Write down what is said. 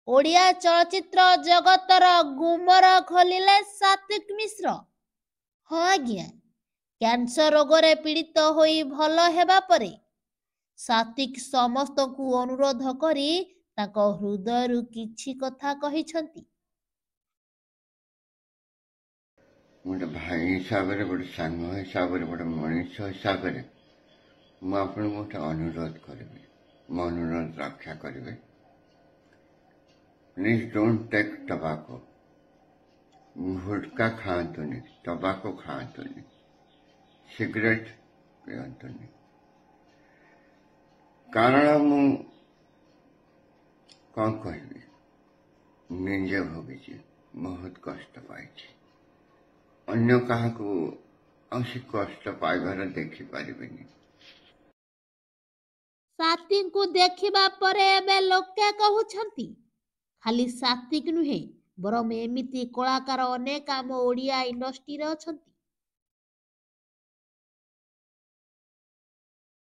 ओडिया चलचित्र जगतर गुमर खोलिले सात्विक मिश्र। हाँ आज्ञा, कैंसर रोगरे पीड़ित होई भल हेबा परे सात्विक समस्त को अनुरोध करी ताको हृदयरु किछि कथा कहिछंती। गोटे भाई हिसाब से गोटे सांग हिसाब से गोटे मनीष हिसाब से मुझे गोटे अनुरोध करी मो अनुरोध रक्षा करेंगे। Please don't take tobacco. Gutkha खातुनि, टबाको खातुनि, सिगरेट पियंतुनि। कारण मु कौन कहबी निजे भोगी बहुत कष्ट पाई अन्य क्या कष्ट पाइबार देखी पारिबेनी। सात्विक को देखिबा परे एबे लोके कहउछंती खाली सात्विक नुहे बरम एमिति कलाकार अनेक आम ओडिया इंडस्ट्री रे अछंती।